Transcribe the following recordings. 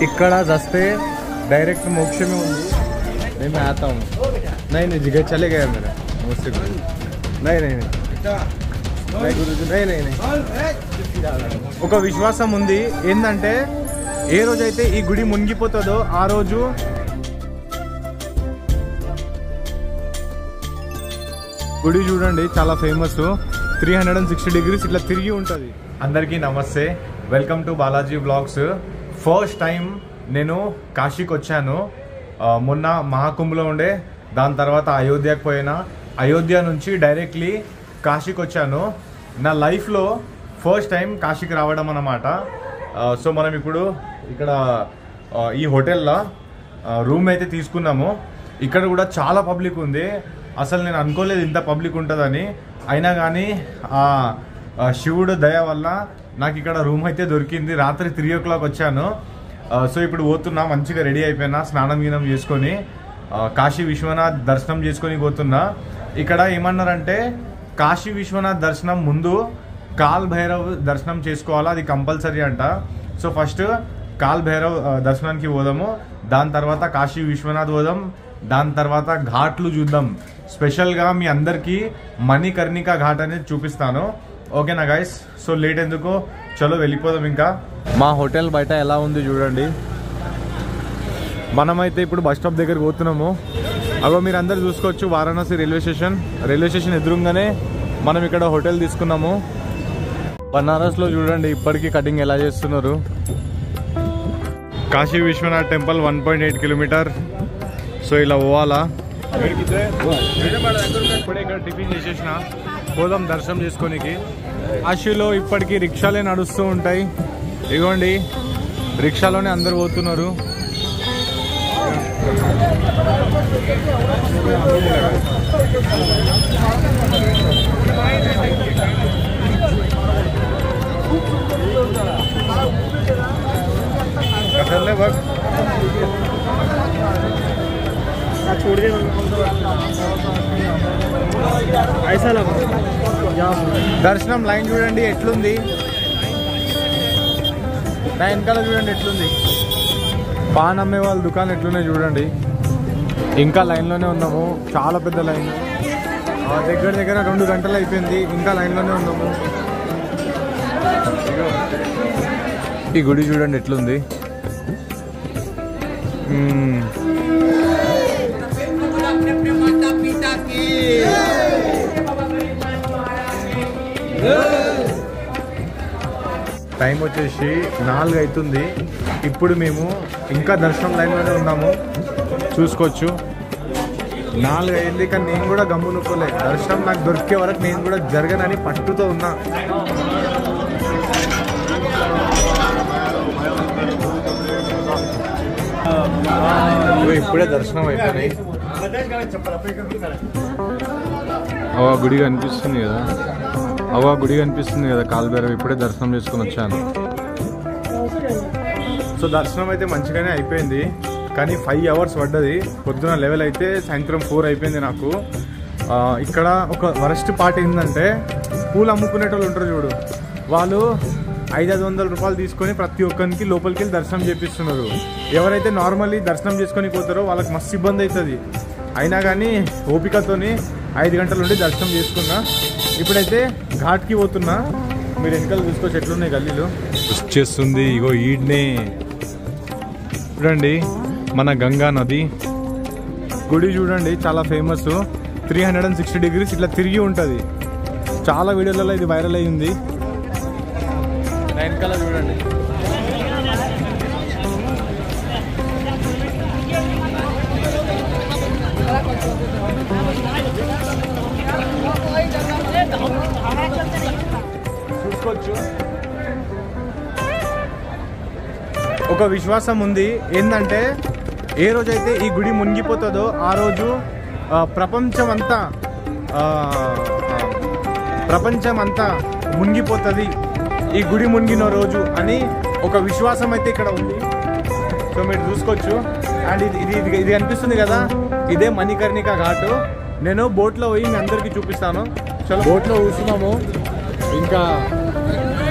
ఇక్కడ जस्ते डायरेक्ट मोक्ष में होंगी। नहीं मैं आता हूँ। नहीं नहीं जगह चले गया मेरा मुझसे। नहीं नहीं नहीं గురుజీ ఒక విశ్వాసం ఉంది ఏంటంటే ఏ రోజైతే ఈ గుడి మునిగిపోతుందో ఆ రోజు గుడి చూడండి చాలా ఫేమస్ 360 డిగ్రీస్ ఇట్లా తిరిగి ఉంటుంది। అందరికీ నమస్తే, welcome to Balaji vlogs. First time నేను కాశీకి వచ్చాను। మొన్న మహాకుంభలో ఉండే, దాని తర్వాత అయోధ్యకు పోయినా, అయోధ్య నుంచి డైరెక్ట్లీ కాశీకి వచ్చాను। నా లైఫ్లో ఫస్ట్ టైం కాశీకి రావడం అన్నమాట। సో మనం ఇప్పుడు ఇక్కడ ఈ హోటల్లో రూమ్ అయితే తీసుకున్నాము। ఇక్కడ కూడా చాలా పబ్లిక్ ఉంది, అసలు నేను అనుకోలేదు ఇంత పబ్లిక్ ఉంటుందని। అయినా కానీ ఆ శివుడు దయ వల్ల నాకు ఇక్కడ రూమ్ అయితే దొరికింది। రాత్రి 3 o'clock వచ్చాను। సో ఇప్పుడు పోతున్నా, మంచిగా రెడీ అయిపోయినా, స్నానం గీనం చేసుకొని కాశీ విశ్వనాథ్ దర్శనం చేసుకొని పోతున్నా। ఇక్కడ ఏమన్నారంటే కాశీ విశ్వనాథ్ దర్శనం ముందు కాల్ భైరవ్ దర్శనం చేసుకోవాలా, అది కంపల్సరీ అంట। సో ఫస్ట్ కాల్ భైరవ్ దర్శనానికి పోదాము, దాని తర్వాత కాశీ విశ్వనాథ్ పోదాం, దాని తర్వాత ఘాట్లు చూద్దాం। స్పెషల్గా మీ అందరికీ మణికర్ణికా ఘాట్ అనేది చూపిస్తాను, ఓకేనా గైస్? సో లేట్ ఎందుకు, చలో వెళ్ళిపోదాం। ఇంకా మా హోటల్ బయట ఎలా ఉంది చూడండి। మనమైతే ఇప్పుడు బస్ స్టాప్ దగ్గరికి పోతున్నాము। అగో మీరు అందరు చూసుకోవచ్చు, వారణాసి రైల్వే స్టేషన్ ఎదురుగానే మనం ఇక్కడ హోటల్ తీసుకున్నాము। బనారస్లో చూడండి ఇప్పటికీ కటింగ్ ఎలా చేస్తున్నారు। Kashi Vishwanath temple 1.8 kilometre. So ఇలా పోవాలా। ఇప్పుడే ఇక్కడ టిఫిన్ చేసేసిన, పోదాం దర్శనం చేసుకోనికి। కాశీలో ఇప్పటికీ రిక్షాలే నడుస్తూ ఉంటాయి, ఇగోండి రిక్షాలోనే అందరు పోతున్నారు। దర్శనం లైన్ చూడండి ఎట్లుంది, నా వెనకాల చూడండి ఎట్లుంది, పాన్ అమ్మే వాళ్ళ దుకాణం ఎట్లున్నాయి చూడండి। ఇంకా లైన్లోనే ఉన్నాము, చాలా పెద్ద లైన్, దగ్గర 2 గంటలు అయిపోయింది, ఇంకా లైన్లోనే ఉన్నాము। ఈ గుడి చూడండి ఎట్లుంది। టైం వచ్చేసి 4 అవుతుంది, ఇప్పుడు మేము ఇంకా దర్శనం లైన్లోనే ఉన్నాము, చూసుకోవచ్చు। 4 అయింది, కానీ నేను కూడా గమ్మునుకోలే, దర్శనం నాకు దొరికే వరకు నేను కూడా జరగనని పట్టుతో ఉన్నా। ఇప్పుడే దర్శనం అయిపోయినాయి। గుడి కనిపిస్తుంది కదా, గుడి కనిపిస్తుంది కదా కాల్ భైరవ్, ఇప్పుడే దర్శనం చేసుకుని వచ్చాను। సో దర్శనం అయితే మంచిగానే అయిపోయింది, కానీ 5 hours పడ్డది। పొద్దున 11 అయితే సాయంత్రం 4 అయిపోయింది నాకు। ఇక్కడ ఒక వరస్ట్ పార్ట్ ఏంటంటే, పూలు అమ్ముకునేటోళ్ళు ఉంటారు చూడు, వాళ్ళు 500-500 రూపాయలు తీసుకొని ప్రతి ఒక్కరికి లోపలికి వెళ్ళి దర్శనం చేపిస్తున్నారు। ఎవరైతే నార్మల్లీ దర్శనం చేసుకొని పోతారో వాళ్ళకి మస్తు ఇబ్బంది అవుతుంది। అయినా కానీ ఓపికతోని 5 గంటల నుండి దర్శనం చేసుకున్నా। ఇప్పుడైతే ఘాట్కి పోతున్నా, మీరు వెనకాల చూసుకోవచ్చు ఎట్లున్నాయి గల్లీలు, వచ్చేస్తుంది। ఇగో ఈడ్నే చూడండి మన గంగా నది, గుడి చూడండి చాలా ఫేమస్, 360 డిగ్రీస్ ఇట్లా తిరిగి ఉంటుంది, చాలా వీడియోలలో ఇది వైరల్ అయ్యింది। వెనకాల చూడండి చూసుకోవచ్చు। ఒక విశ్వాసం ఉంది ఏంటంటే ఏ రోజైతే ఈ గుడి మునిగిపోతుందో ఆ రోజు ప్రపంచం అంతా మునిగిపోతుంది ఈ గుడి మునిగిన రోజు అని ఒక విశ్వాసం అయితే ఇక్కడ ఉంది। సో మీరు చూసుకోవచ్చు। అండ్ ఇది కనిపిస్తుంది కదా, ఇదే మణికర్ణికా ఘాటు। నేను బోట్లో పోయి మీ అందరికీ చూపిస్తాను। చలో బోట్లో కూర్చున్నాము, ఇంకా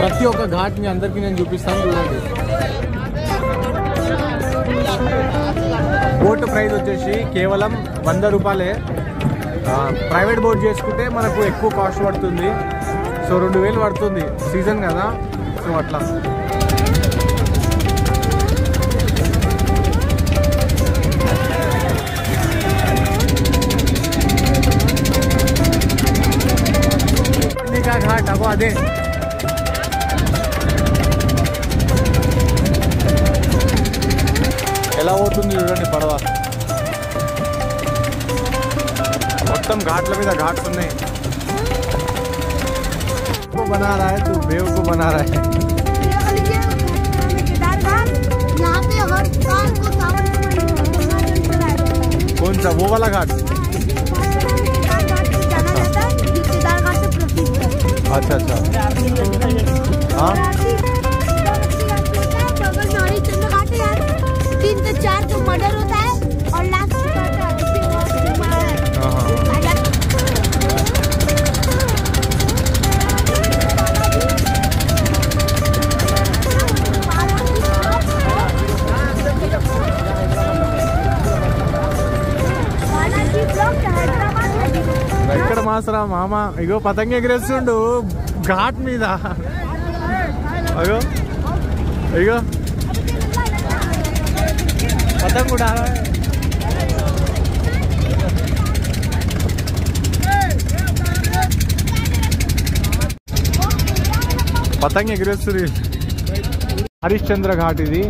ప్రతి ఒక్క ఘాట్ మీ అందరికీ నేను చూపిస్తాను, చూడండి। బోట్ ప్రైస్ వచ్చేసి కేవలం 100 రూపాయలే. ప్రైవేట్ బోట్ చేసుకుంటే మనకు ఎక్కువ కాస్ట్ పడుతుంది. సో 2000 పడుతుంది, సీజన్ కదా. సో అట్లా ఘాట్ అగో అదే. ఎలా పోతుంది చూడండి పడవ. మొత్తం ఘాట్ల మీద ఘాట్స్ ఉన్నాయి. बना रहा है तू, बेवकूफ बना रहा है. कौन सा वो वाला घाट? अच्छा अच्छा हाँ 3 से 4 तो मर्डर होता है और लास्ट ఇక్కడ మాసరా మామ ఇగో పతంగి ఎగిరేస్తుండు ఘాట్ మీద. అగో ఇగో పతంగ్ కూడా పతంగి ఎగిరేస్తుంది. హరిశ్చంద్ర ఘాట్ ఇది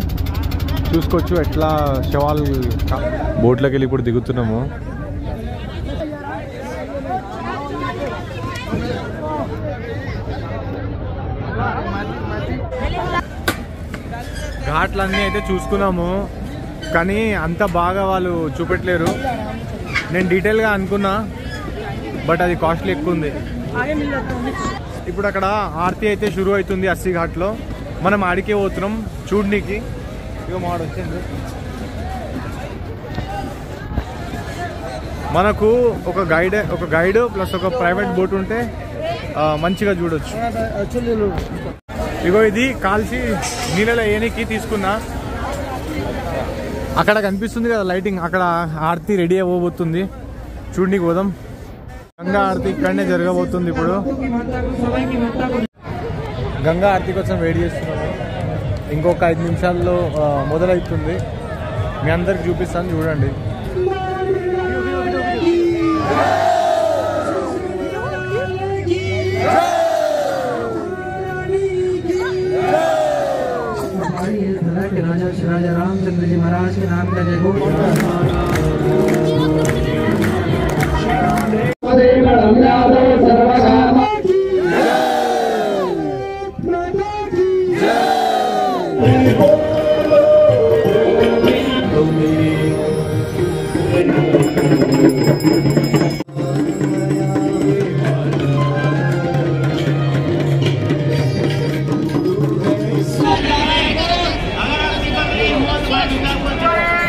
చూసుకోవచ్చు. ఎట్లా శవాలు బోట్లోకి వెళ్ళి ఇప్పుడు దిగుతున్నాము. ఘాట్లన్నీ అయితే చూసుకున్నాము, కానీ అంత బాగా వాళ్ళు చూపెట్టలేరు. నేను డీటెయిల్గా అనుకున్నా, బట్ అది కాస్ట్లీ ఎక్కువ ఉంది. ఇప్పుడు అక్కడ ఆర్తి అయితే షురూ అవుతుంది 80 ఘాట్లో. మనం ఆడికే పోతున్నాం చూడనీకి. ఇక మాడు వచ్చింది. మనకు ఒక గైడ్ ప్లస్ ఒక ప్రైవేట్ బోట్ ఉంటే మంచిగా చూడొచ్చు. ఇగో ఇది కాల్చి నీళ్ళలో ఏనికి తీసుకున్నా. అక్కడ కనిపిస్తుంది కదా లైటింగ్, అక్కడ ఆర్తి రెడీ అవ్వబోతుంది. చూడనీకి పోదాం. గంగా ఆరతి ఇక్కడనే జరగబోతుంది. ఇప్పుడు గంగా ఆరతి కోసం వెయిట్ చేస్తున్నాము. ఇంకొక 5 నిమిషాల్లో మొదలవుతుంది. మీ అందరికి చూపిస్తాను, చూడండి. राजा रामचंद्र जी महाराज के नाम का जय हो।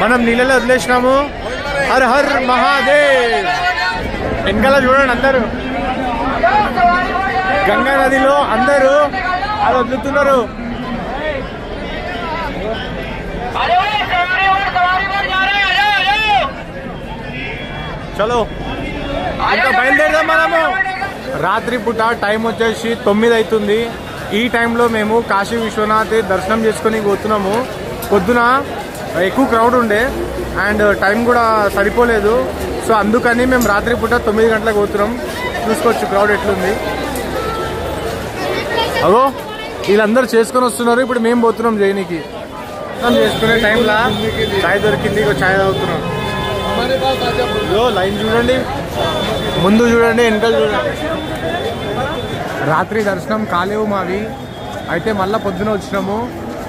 మనం నీళ్ళలో వదిలేసినాము. Her her Mahadev. వెనకాల చూడండి అందరూ గంగా నదిలో అందరూ అది వదులుతున్నారు. చలో ఇంకా బయలుదేరదాం మనము. రాత్రి పూట టైం వచ్చేసి 9 అవుతుంది. ఈ టైంలో మేము కాశీ విశ్వనాథ్ దర్శనం చేసుకొని పోతున్నాము. పొద్దున ఎక్కువ క్రౌడ్ ఉండే అండ్ టైం కూడా సరిపోలేదు. సో అందుకని మేము రాత్రి పూట 9 గంటలకు పోతున్నాం. చూసుకోవచ్చు క్రౌడ్ ఎట్లుంది. అగో వీళ్ళందరూ చేసుకొని వస్తున్నారు. ఇప్పుడు మేము పోతున్నాం జైనికి. చేసుకునే టైంలో చాయ్ దొరికింది. ఇక చాయ్ తాగుతున్నాం. లైన్ చూడండి, ముందు చూడండి, వెనకాల చూడండి. రాత్రి దర్శనం కాలేవు మావి. అయితే మళ్ళీ పొద్దున వచ్చినాము.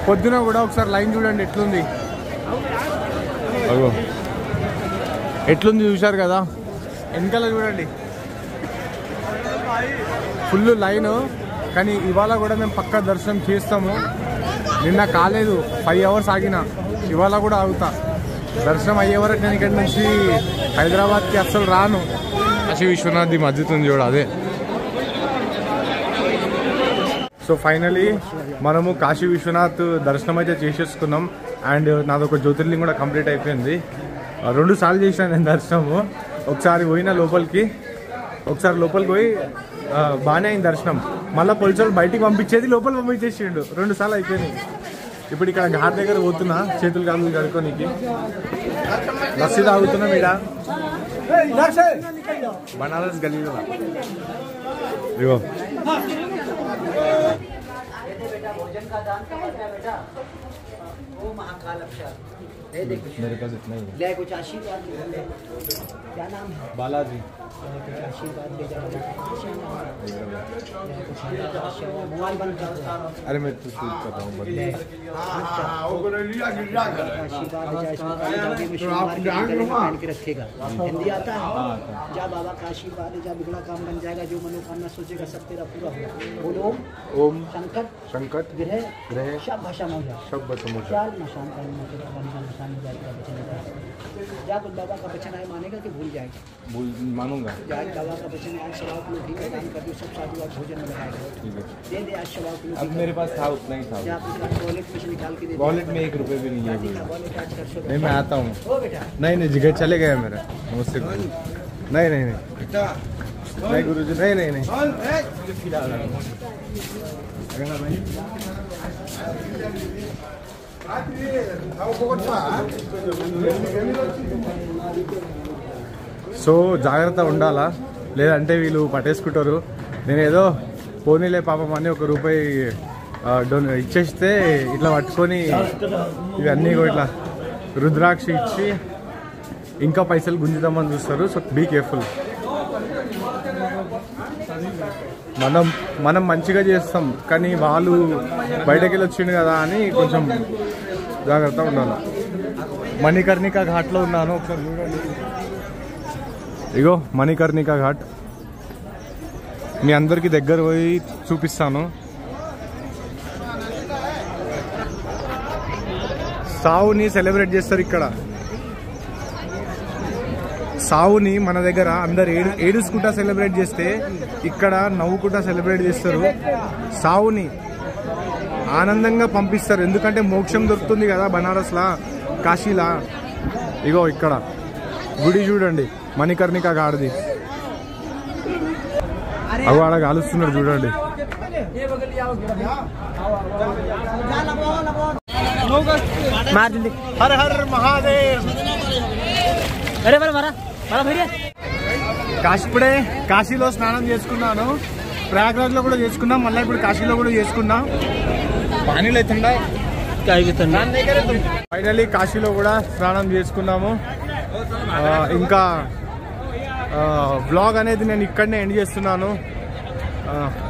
పొద్దున కూడా ఒకసారి లైన్ చూడండి ఎట్లుంది. అగో ఎట్లుంది చూశారు కదా. వెనకాల చూడండి ఫుల్ లైన్. కానీ ఇవాళ కూడా మేము పక్కా దర్శనం చేస్తాము. నిన్న కాలేదు, 5 అవర్స్ ఆగిన. ఇవాళ కూడా ఆగుతా. దర్శనం అయ్యే వరకు నేను ఇక్కడి నుంచి హైదరాబాద్కి అస్సలు రాను. కాశీ విశ్వనాథ్ మస్జిద్ ఉంది చూడ, అదే. సో ఫైనలీ మనము కాశీ విశ్వనాథ్ దర్శనం అయితే చేసేసుకున్నాం. అండ్ నాదొక జ్యోతిర్లింగం కూడా కంప్లీట్ అయిపోయింది. 2 సార్లు చేసిన నేను దర్శనము. ఒకసారి పోయిన లోపలికి పోయి బాగానే అయింది దర్శనం. మళ్ళీ పోలీసులు బయటికి పంపించేది లోపల పంపించేసిండు. 2 సార్లు అయిపోయినాయి. ఇప్పుడు ఇక్కడ ఘాట్ దగ్గర పోతున్నా చేతులు కాళ్ళు కడుక్కోనికి. లస్సీ తాగుతున్నాం ఇక్కడ బనారస్ గలీలో. ఇగో मेरे पास इतना ही है। कुछ आशीर्वाद क्या नाम है? बालाजी। कुछ आशीर्वाद ले जाओ। मोबाइल बंद कर। अरे मैं तो शूट कर रहा हूँ। आशीर्वाद के रखेगा। हिंदी आता है? जा बाबा का आशीर्वाद जा बिगड़ा काम बन जाएगा। जो मनोकामना सोचेगा सब तेरा पूरा होगा। बोलो ओम संकट ग्रह सब भाषा में जा कुछ बाबा का वचन आए मानेगा कि भूल जाएगा? मानूंगा। बाबा का वचन आज सवा किलो घी का दान कर दो, सब साधु आप भोजन में लगाएगा। ठीक है दे दे आज सवा किलो। अब मेरे पास था उतना ही था। वॉलेट में से निकाल के दे। वॉलेट में 1 रुपये भी नहीं है। नहीं मैं आता हूँ। नहीं जिगर चले गया मेरा मुझसे। नहीं गुरु जी नहीं సో జాగ్రత్త ఉండాలా, లేదంటే వీళ్ళు పట్టేసుకుంటారు. నేను ఏదో పోనీలే పాపం అని 1 రూపాయి ఇచ్చేస్తే ఇట్లా పట్టుకొని ఇవన్నీ ఇట్లా రుద్రాక్ష ఇచ్చి ఇంకా పైసలు గుంజుదామని చూస్తారు. So be careful. మనం మంచిగా చేస్తాం కానీ వాళ్ళు బయటకు వెళ్ళి వచ్చిండు కదా అని కొంచెం జాగ్రత్త ఉండాలి. మణికర్ణిక ఘాట్లో ఉన్నాను, ఒకసారి చూడండి. ఇగో మణికర్ణిక ఘాట్ మీ అందరికి దగ్గర పోయి చూపిస్తాను. సావుని సెలబ్రేట్ చేస్తారు ఇక్కడ. సావుని మన దగ్గర అందరు ఏడుచుకుంటా సెలబ్రేట్ చేస్తే ఇక్కడ నవ్వుకుంటా సెలబ్రేట్ చేస్తారు. సావుని ఆనందంగా పంపిస్తారు, ఎందుకంటే మోక్షం దొరుకుతుంది కదా బనారస్లా, కాశీలా. ఇగో ఇక్కడ గుడి చూడండి, మణికర్ణిక గాడిది. అవి ఆడ కాలుస్తున్నారు చూడండి. Her her Mahadev. ఇప్పుడే కాశీలో స్నానం చేసుకున్నాను, ప్రయాగ్రాజ్ లో కూడా చేసుకున్నాం, మళ్ళీ ఇప్పుడు కాశీలో కూడా చేసుకున్నాం. పానీలు అవుతుందా? ఫైనలీ కాశీలో కూడా స్నానం చేసుకున్నాము. ఇంకా వ్లాగ్ అనేది నేను ఇక్కడనే ఎండ్ చేస్తున్నాను.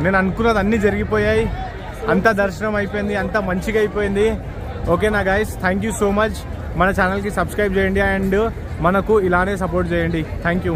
నేను అనుకున్నది అన్నీ జరిగిపోయాయి, అంతా దర్శనం అయిపోయింది, అంతా మంచిగా అయిపోయింది. ఓకేనా guys, thank you so much. మన ఛానల్కి సబ్స్క్రైబ్ చేయండి అండ్ మనకు ఇలానే సపోర్ట్ చేయండి. Thank you.